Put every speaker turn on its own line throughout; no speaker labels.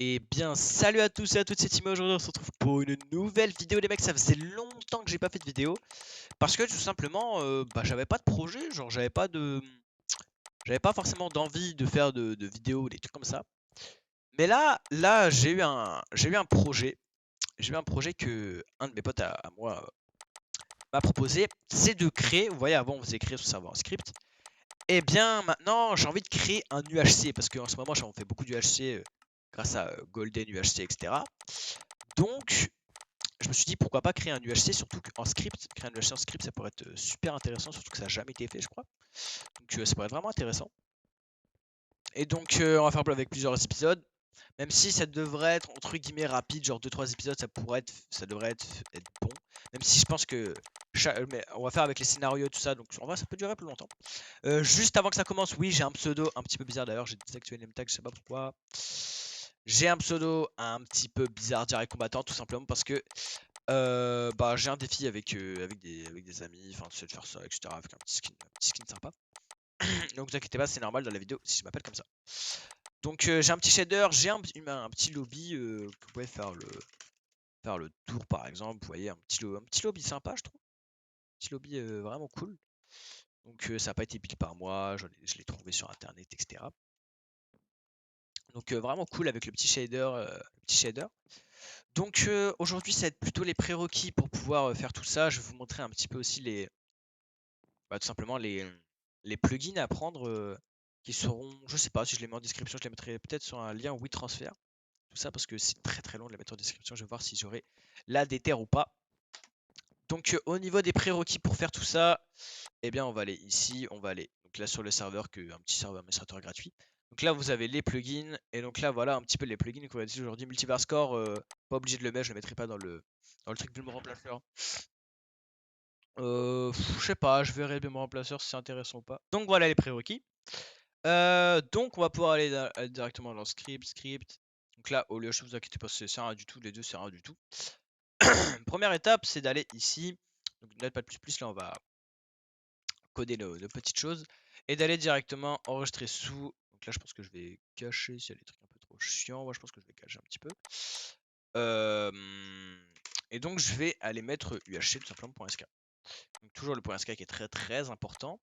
Et bien, salut à tous et à toutes, c'est Timo. Aujourd'hui, on se retrouve pour une nouvelle vidéo. Les mecs, ça faisait longtemps que j'ai pas fait de vidéo parce que tout simplement, j'avais pas de projet, genre j'avais pas forcément d'envie de faire de vidéos ou des trucs comme ça. Mais là, j'ai eu un projet que un de mes potes à moi m'a proposé, c'est de créer. Vous voyez, avant on faisait créer sur serveur script. Et bien, maintenant, j'ai envie de créer un UHC parce qu'en ce moment, j'en fais beaucoup d'UHC grâce à Golden UHC, etc. Donc, je me suis dit pourquoi pas créer un UHC, surtout qu'en script, créer un UHC en script, ça pourrait être super intéressant, surtout que ça n'a jamais été fait, je crois. Donc ça pourrait être vraiment intéressant. Et donc on va faire avec plusieurs épisodes, même si ça devrait être entre guillemets rapide, genre 2-3 épisodes, ça devrait être bon. Même si je pense que mais on va faire avec les scénarios et tout ça, donc en vrai ça peut durer plus longtemps. Juste avant que ça commence, oui, j'ai un pseudo un petit peu bizarre d'ailleurs, j'ai désactivé les name tags, je sais pas pourquoi. J'ai un pseudo un petit peu bizarre, direct combattant, tout simplement parce que j'ai un défi avec des amis, enfin tu sais de faire ça, etc. Avec un petit skin sympa. Donc vous inquiétez pas, c'est normal dans la vidéo si je m'appelle comme ça. Donc j'ai un petit shader, j'ai un petit lobby que vous pouvez faire le tour par exemple. Vous voyez, un petit lobby sympa, je trouve. Un petit lobby vraiment cool. Donc ça n'a pas été build par moi, je l'ai trouvé sur internet, etc. Donc vraiment cool avec le petit shader. Donc aujourd'hui ça va être plutôt les prérequis pour pouvoir faire tout ça. Je vais vous montrer un petit peu aussi tout simplement les plugins à prendre qui seront, je sais pas si je les mets en description, je les mettrai peut-être sur un lien WeTransfer. Tout ça parce que c'est très très long de les mettre en description. Je vais voir si j'aurai la déterre ou pas. Donc au niveau des prérequis pour faire tout ça, eh bien on va aller ici, on va aller donc là sur le serveur, un petit serveur administrateur gratuit. Donc là vous avez les plugins et donc là voilà un petit peu les plugins qu'on va utiliser aujourd'hui. Multiverse Core, pas obligé de le mettre, je le mettrai pas dans le truc de mon remplaceur. Je sais pas, je verrai de mon remplaceur si c'est intéressant ou pas. Donc voilà les prérequis. Donc on va pouvoir aller directement dans script. Donc là au lieu, je vous inquiétez pas, c'est rien du tout, les deux c'est rien du tout. Première étape, c'est d'aller ici. Donc Notepad++, là on va coder nos petites choses et d'aller directement enregistrer sous. Donc là je pense que je vais cacher s'il y a des trucs un peu trop chiants. Moi je pense que je vais cacher un petit peu. Et donc je vais aller mettre UHC tout simplement .sk. Donc toujours le .sk qui est très très important.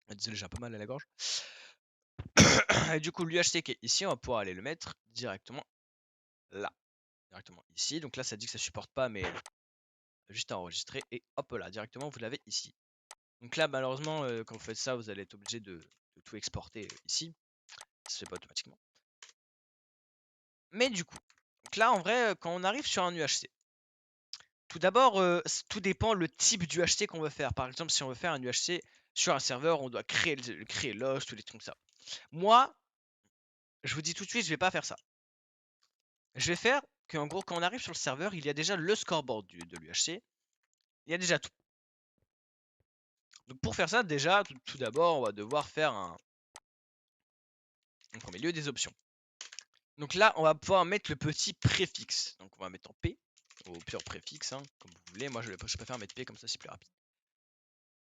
Désolé, j'ai un peu mal à la gorge. Et du coup l'UHC qui est ici, on va pouvoir aller le mettre directement là. Directement ici. Donc là ça dit que ça supporte pas, mais juste à enregistrer et hop là, directement vous l'avez ici. Donc là malheureusement quand vous faites ça, vous allez être obligé de tout exporter ici. Ça se fait pas automatiquement. Mais du coup, donc là en vrai quand on arrive sur un UHC, tout d'abord tout dépend le type d'UHC qu'on veut faire. Par exemple si on veut faire un UHC sur un serveur, on doit créer l'host ou des trucs comme ça. Moi, je vous dis tout de suite, je vais pas faire ça. Je vais faire qu'en gros quand on arrive sur le serveur, il y a déjà le scoreboard de l'UHC. Il y a déjà tout. Donc pour faire ça, déjà, tout d'abord, on va devoir faire en premier lieu des options. Donc là, on va pouvoir mettre le petit préfixe. Donc on va mettre en P, au pire préfixe, hein, comme vous voulez. Moi, je préfère mettre P, comme ça, c'est plus rapide.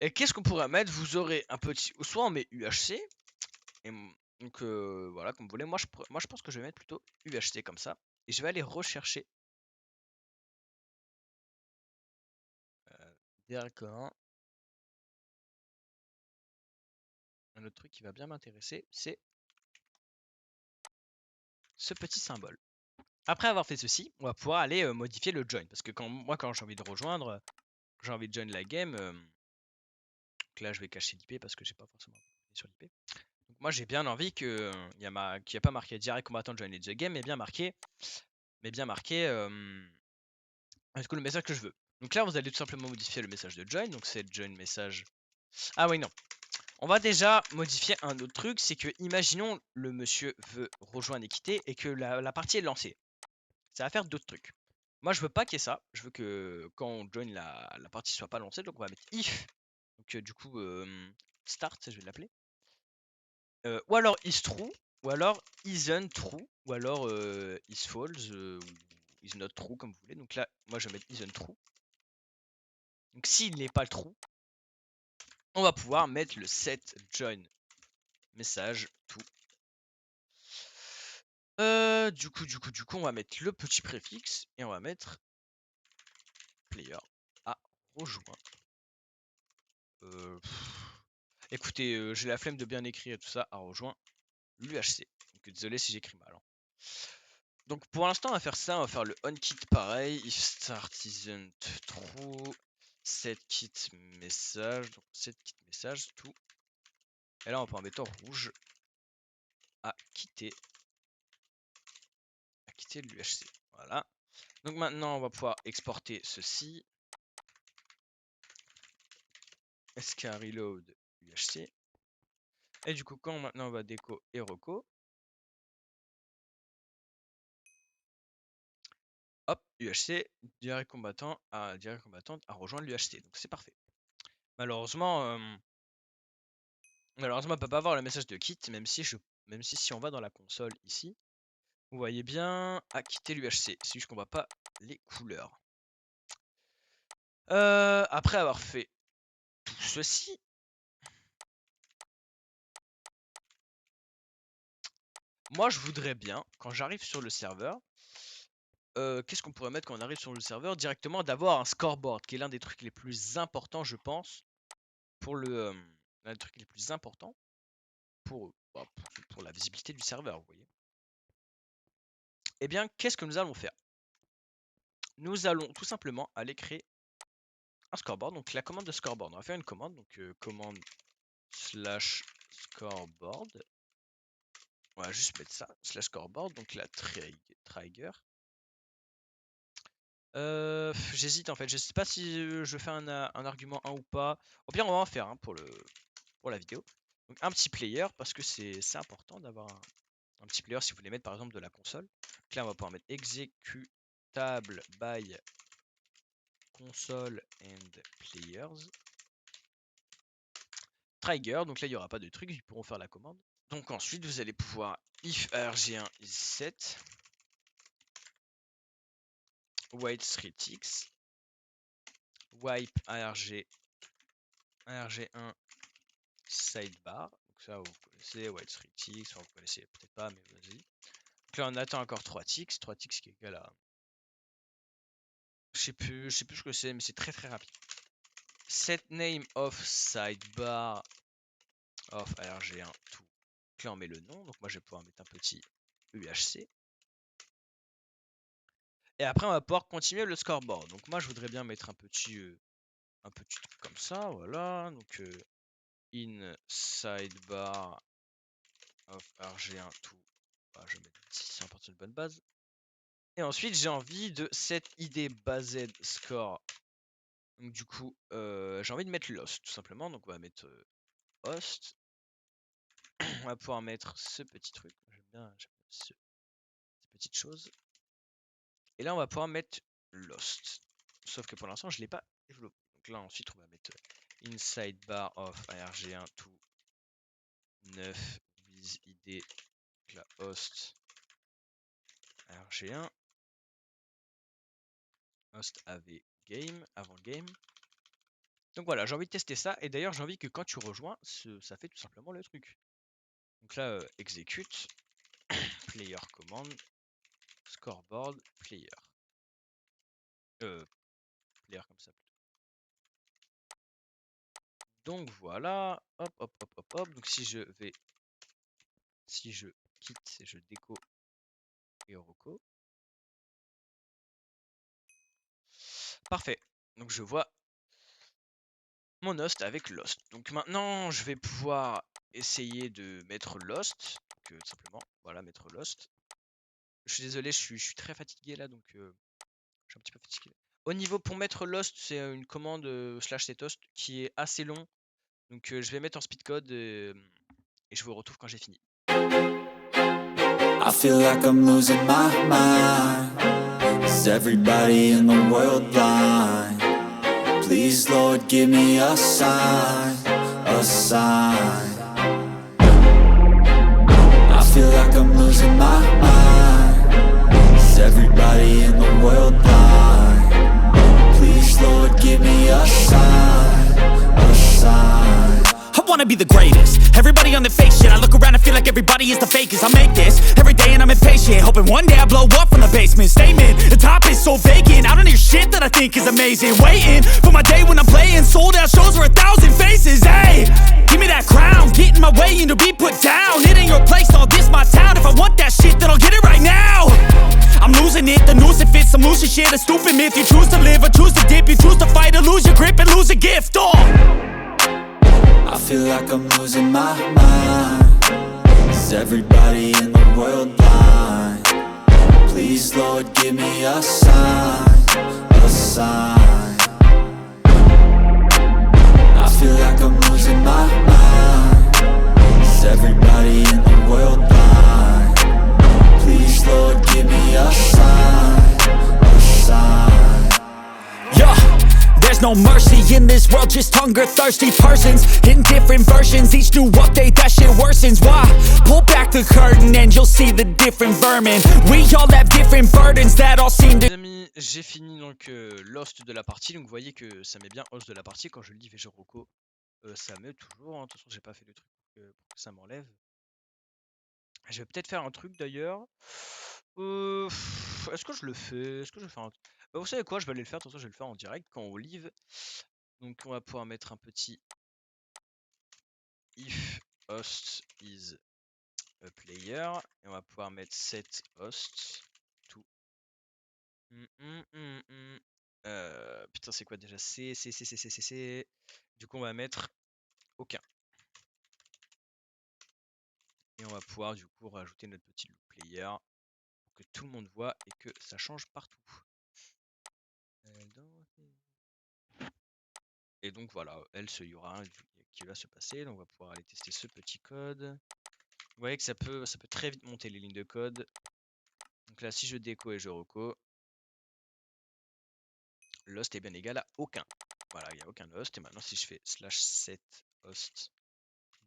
Et qu'est-ce qu'on pourrait mettre? Vous aurez un petit... Soit on met UHC. Et donc voilà, comme vous voulez. Moi, je pense que je vais mettre plutôt UHC comme ça. Et je vais aller rechercher directement un autre truc qui va bien m'intéresser. C'est ce petit symbole. Après avoir fait ceci, on va pouvoir aller modifier le join. Parce que quand j'ai envie de rejoindre, j'ai envie de join la game. Donc là, je vais cacher l'IP parce que j'ai pas forcément sur l'IP. Donc moi, j'ai bien envie que qu'il n'y a pas marqué direct combattant join the game, mais bien marqué, du coup, le message que je veux. Donc là, vous allez tout simplement modifier le message de join. Donc c'est join message. Ah oui, non. On va déjà modifier un autre truc, c'est que imaginons le monsieur veut rejoindre et quitter et que la partie est lancée. Ça va faire d'autres trucs. Moi, je veux pas qu'il y ait ça. Je veux que quand on join la partie soit pas lancée. Donc on va mettre if. Donc du coup, start, je vais l'appeler. Ou alors is true, ou alors isn't true, ou alors is false, ou is not true, comme vous voulez. Donc là, moi, je vais mettre isn't true. Donc s'il n'est pas le true, on va pouvoir mettre le set join message to. Du coup, on va mettre le petit préfixe et on va mettre player à rejoint. Écoutez, j'ai la flemme de bien écrire et tout ça, à rejoint l'UHC. Donc désolé si j'écris mal. Hein. Donc pour l'instant, on va faire ça, on va faire le onKit pareil, if start isn't true, setKit message, donc setKit message, tout. Et là, on peut en mettre en rouge à quitter l'UHC. Voilà. Donc maintenant, on va pouvoir exporter ceci. SK reload UHC. Et du coup, quand maintenant on va déco et reco, hop, UHC, direct combattante à rejoindre l'UHC. Donc c'est parfait. Malheureusement, on ne peut pas voir le message de kit, même si on va dans la console ici, vous voyez bien à quitter l'UHC. C'est juste qu'on voit pas les couleurs. Après avoir fait tout ceci, moi je voudrais bien, quand j'arrive sur le serveur, qu'est-ce qu'on pourrait mettre quand on arrive sur le serveur directement, d'avoir un scoreboard, qui est l'un des trucs les plus importants, je pense, pour le l'un des trucs les plus importants pour la visibilité du serveur, vous voyez. Eh bien, qu'est-ce que nous allons faire? Nous allons tout simplement aller créer un scoreboard. Donc la commande de scoreboard, on va faire une commande, donc commande /scoreboard. On va juste mettre ça, /scoreboard, donc la trigger. J'hésite en fait, je sais pas si je fais un argument 1 ou pas. Au pire, on va en faire pour la vidéo. Donc un petit player, parce que c'est important d'avoir un petit player si vous voulez mettre par exemple de la console. Donc là, on va pouvoir mettre executable by console and players. Trigger, donc là il n'y aura pas de truc, ils pourront faire la commande. Donc ensuite vous allez pouvoir if arg1 is set white 3ticks wipe arg1 sidebar. Donc ça vous connaissez, white 3ticks, enfin, vous connaissez peut-être pas, mais vas-y. Donc là on attend encore 3 ticks qui est égal à, je sais plus ce que c'est, mais c'est très rapide. Set name of sidebar of arg1 to. Donc là on met le nom, donc moi je vais pouvoir mettre un petit UHC. Et après on va pouvoir continuer le scoreboard. Donc moi je voudrais bien mettre un petit truc comme ça, voilà. Donc in sidebar of arg1 to. Bah, je vais mettre 10, c'est important, une bonne base. Et ensuite j'ai envie de set id based score. Donc du coup j'ai envie de mettre l'host tout simplement. Donc on va mettre host. On va pouvoir mettre ce petit truc. J'aime bien cette petite chose. Et là on va pouvoir mettre lost. Sauf que pour l'instant je l'ai pas développé. Donc là ensuite on va mettre inside bar of arg1 to 9 with id la host arg1 host av game avant game. Donc voilà, j'ai envie de tester ça, et d'ailleurs j'ai envie que quand tu rejoins, ça fait tout simplement le truc. Donc là execute player command scoreboard player player comme ça plutôt. Donc voilà, hop. Donc si je quitte, je déco et reco. Parfait. Donc je vois mon host avec Lost. Donc maintenant je vais pouvoir essayer de mettre Lost. Donc tout simplement, voilà, mettre Lost. Je suis désolé, je suis très fatigué là, donc je suis un petit peu fatigué. Au niveau pour mettre Lost, c'est une commande /sethost qui est assez long. Donc je vais mettre en speedcode et je vous retrouve quand j'ai fini.
I feel like I'm losing my mind. Is everybody in the world blind? Please, Lord, give me a sign, a sign. I feel like I'm losing my mind. Is everybody in the world blind? Please, Lord, give me a sign, a sign.
I wanna be the greatest. Everybody on the fake shit. I look around and feel like everybody is the fakest. I make this every day and I'm impatient, hoping hoping one day I blow up from the basement. Statement, the top is so vacant. I don't hear shit that I think is amazing. Waiting for my day when I'm playing sold out shows for 1,000 faces. Hey, give me that crown, get in my way and to be put down. It ain't your place, all this my town. If I want that shit, then I'll get it right now. I'm losing it, the noose it fits. I'm losing shit, a stupid myth. You choose to live or choose to dip. You choose to fight or lose your grip and lose a gift. Oh,
I feel like I'm losing my mind. Is everybody in the world blind? Please, Lord, give me a sign, a sign. I feel like I'm losing my mind. Is everybody in the world blind? Please, Lord, give me a sign, a sign.
yeah. There's no mercy in this world, just hunger-thirsty persons in different versions. Each new update, that shit worsens. Why? Pull back the curtain and you'll see the different vermin. We all have different burdens that all seem to...
Les amis, j'ai fini donc l'host de la partie. Donc vous voyez que ça met bien host de la partie. Quand je le dis VGRoco, ça met toujours. Hein. De toute façon, j'ai pas fait le truc pour que ça m'enlève. Je vais peut-être faire un truc d'ailleurs. Est-ce que je le fais? Est-ce que je vais faire un... Bah, vous savez quoi? Je vais aller le faire. De toute façon, je vais le faire en direct quand on live. Donc on va pouvoir mettre un petit if host is a player. Et on va pouvoir mettre set host to. Putain, c'est quoi déjà? C. Du coup, on va mettre aucun. Et on va pouvoir du coup rajouter notre petit loop player pour que tout le monde voit et que ça change partout. Et donc voilà, else il y aura un qui va se passer. Donc on va pouvoir aller tester ce petit code. Vous voyez que ça peut très vite monter les lignes de code. Donc là, si je déco et je reco, l'host est bien égal à aucun. Voilà, il n'y a aucun host. Et maintenant, si je fais /set host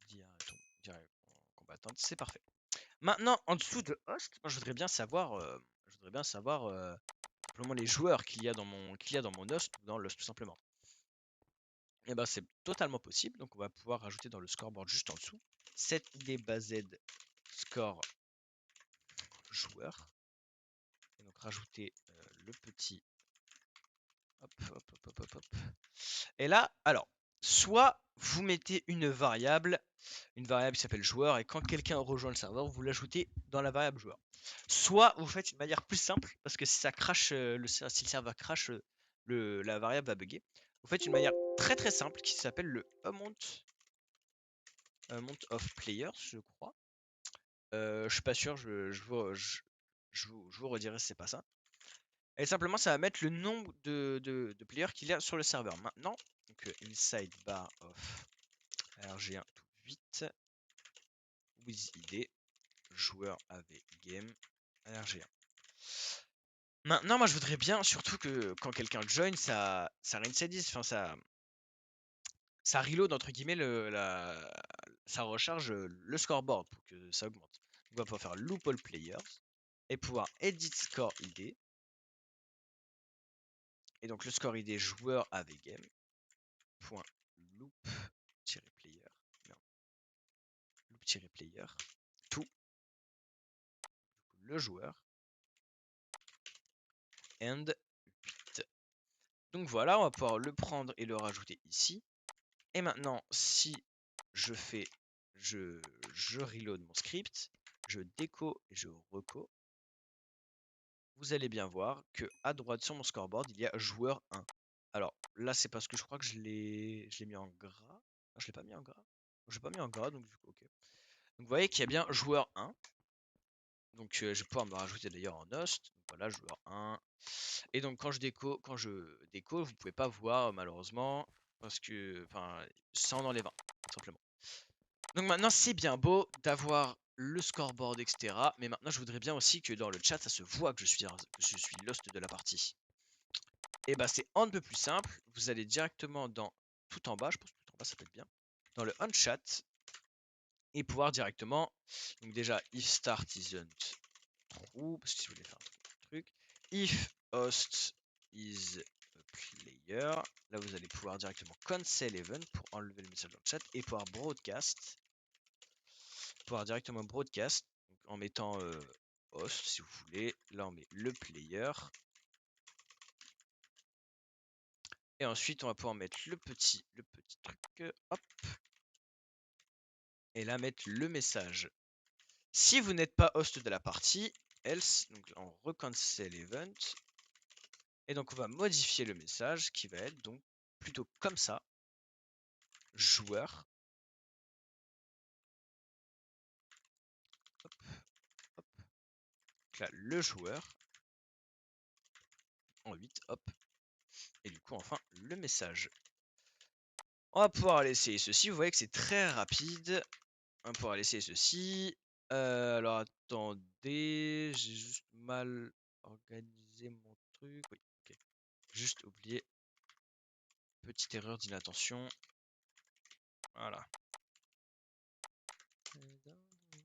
direct combattante, c'est parfait. Maintenant, en dessous de host, moi, je voudrais bien savoir, simplement les joueurs qu'il y a dans mon host ou dans l'host tout simplement. Et ben c'est totalement possible. Donc on va pouvoir rajouter dans le scoreboard juste en dessous set id based score joueur. Et donc rajouter le petit hop. Et là, alors, soit vous mettez une variable qui s'appelle joueur, et quand quelqu'un rejoint le serveur, vous l'ajoutez dans la variable joueur. Soit vous faites une manière plus simple, parce que si ça crash, si le serveur crash, la variable va bugger. Vous faites une manière très très simple qui s'appelle le amount of players, je crois. Je suis pas sûr, je vous redirai si c'est pas ça. Et simplement, ça va mettre le nombre de players qu'il y a sur le serveur. Maintenant, donc inside bar of rg1 to 8 with id joueur avec game rg1. Maintenant, moi, je voudrais bien surtout que quand quelqu'un join, ça réinitialise, enfin ça reload entre guillemets ça recharge le scoreboard pour que ça augmente. On va pouvoir faire loop all players et pouvoir edit score id. Et donc le score id joueur avec game point loop player tout le joueur and 8. Donc voilà, on va pouvoir le prendre et le rajouter ici. Et maintenant, si je fais, je reload mon script, je déco et je reco, vous allez bien voir que à droite sur mon scoreboard, il y a joueur 1. Alors là, c'est parce que je crois que je l'ai mis en gras. Non, je l'ai pas mis en gras. Je l'ai pas mis en gras, donc du coup, ok. Donc vous voyez qu'il y a bien joueur 1. Donc je vais pouvoir me rajouter d'ailleurs en host. Donc, voilà, joueur 1. Et donc quand je déco, vous pouvez pas voir malheureusement parce que, enfin, ça en enlève un, tout simplement. Donc maintenant c'est bien beau d'avoir le scoreboard, etc. Mais maintenant je voudrais bien aussi que dans le chat ça se voit que je suis l'host de la partie. Et bah c'est un peu plus simple. Vous allez directement dans tout en bas, je pense que tout en bas ça peut être bien, dans le on chat et pouvoir directement, donc déjà if start isn't true, parce que si vous voulez faire un truc, if host is a player, là vous allez pouvoir directement cancel event pour enlever le message dans le chat et pouvoir broadcast, directement broadcast donc en mettant host si vous voulez. Là, on met le player. Et ensuite, on va pouvoir mettre le petit truc. Hop. Et là, mettre le message. Si vous n'êtes pas host de la partie, else, donc on recancel event. Et donc, on va modifier le message qui va être donc plutôt comme ça. Joueur. Hop, hop. Donc là, le joueur. En 8, hop. Et du coup, enfin, le message. On va pouvoir aller essayer ceci. Vous voyez que c'est très rapide. On va pouvoir aller essayer ceci. Alors, attendez. J'ai juste mal organisé mon truc. Oui, ok. Juste oublié. Petite erreur d'inattention. Voilà.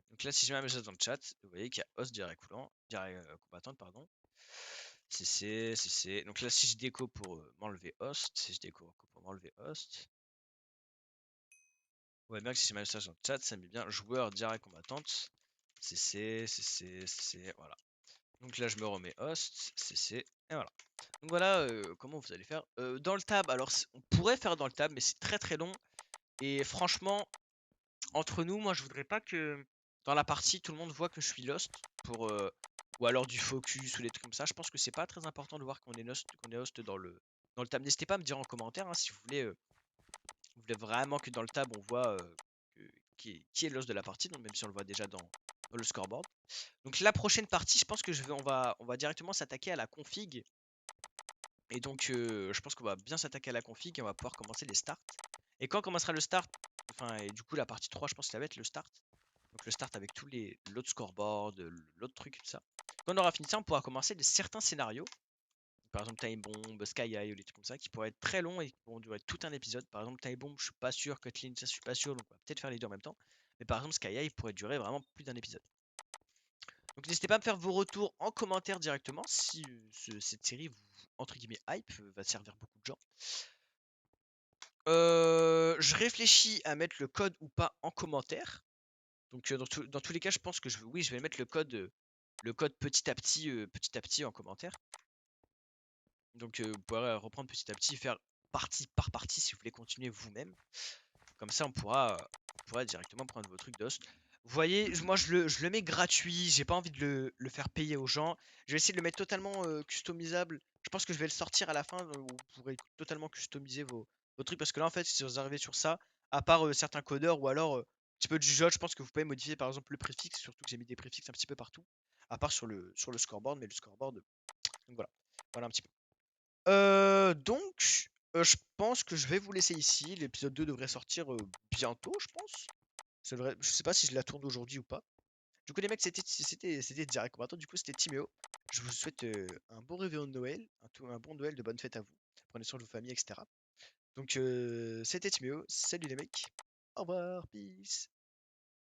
Donc là, si je mets un message dans le chat, vous voyez qu'il y a host direct coulant, direct combattante, pardon. CC. Donc là, si je déco pour m'enlever host, si je déco pour m'enlever host, vous voyez bien que si je mets un message dans le chat, ça met bien joueur direct combattante. CC, voilà. Donc là, je me remets host, CC, et voilà. Donc voilà comment vous allez faire. Dans le tab, alors on pourrait faire dans le tab, mais c'est très très long. Et franchement, entre nous, moi je voudrais pas que dans la partie tout le monde voit que je suis lost pour ou alors du focus ou des trucs comme ça. Je pense que c'est pas très important de voir qu'on est host dans le tab. N'hésitez pas à me dire en commentaire hein, si vous voulez vraiment que dans le tab on voit qui est l'host de la partie, donc même si on le voit déjà dans le scoreboard. Donc la prochaine partie, je pense que on va directement s'attaquer à la config. Et donc je pense qu'on va bien s'attaquer à la config et on va pouvoir commencer les starts. Et quand commencera le start, enfin et du coup la partie 3 je pense que ça va être le start. Donc le start avec tous l'autre scoreboard, l'autre truc, tout ça. Quand on aura fini ça, on pourra commencer certains scénarios. Par exemple Time Bomb, Sky High ou des trucs comme ça qui pourraient être très longs et qui pourront durer tout un épisode. Par exemple Time Bomb, je suis pas sûr, Kotlin, ça je suis pas sûr, donc on va peut-être faire les deux en même temps. Mais par exemple Sky High pourrait durer vraiment plus d'un épisode. Donc n'hésitez pas à me faire vos retours en commentaire directement si cette série vous, entre guillemets, hype, va servir beaucoup de gens. Je réfléchis à mettre le code ou pas en commentaire. Donc dans tous les cas, je pense que je vais mettre le code petit à petit en commentaire. Donc vous pourrez reprendre petit à petit, faire partie par partie si vous voulez continuer vous-même. Comme ça, on pourra directement prendre vos trucs d'os. Vous voyez, moi je le mets gratuit, j'ai pas envie de le faire payer aux gens. Je vais essayer de le mettre totalement customisable. Je pense que je vais le sortir à la fin où vous pourrez totalement customiser vos trucs. Parce que là, en fait, si vous arrivez sur ça, à part certains codeurs ou alors un petit peu de jugeote, je pense que vous pouvez modifier par exemple le préfixe, surtout que j'ai mis des préfixes un petit peu partout. À part sur le scoreboard, mais le scoreboard. Donc voilà. Voilà un petit peu. Donc, je pense que je vais vous laisser ici. L'épisode 2 devrait sortir bientôt, je pense. Je sais pas si je la tourne aujourd'hui ou pas. Du coup, les mecs, c'était Direct Combattant. Du coup, c'était Timéo. Je vous souhaite un bon réveillon de Noël, un bon Noël, de bonnes fêtes à vous. Prenez soin de vos familles, etc. Donc, c'était Timéo. Salut les mecs. Au revoir, peace.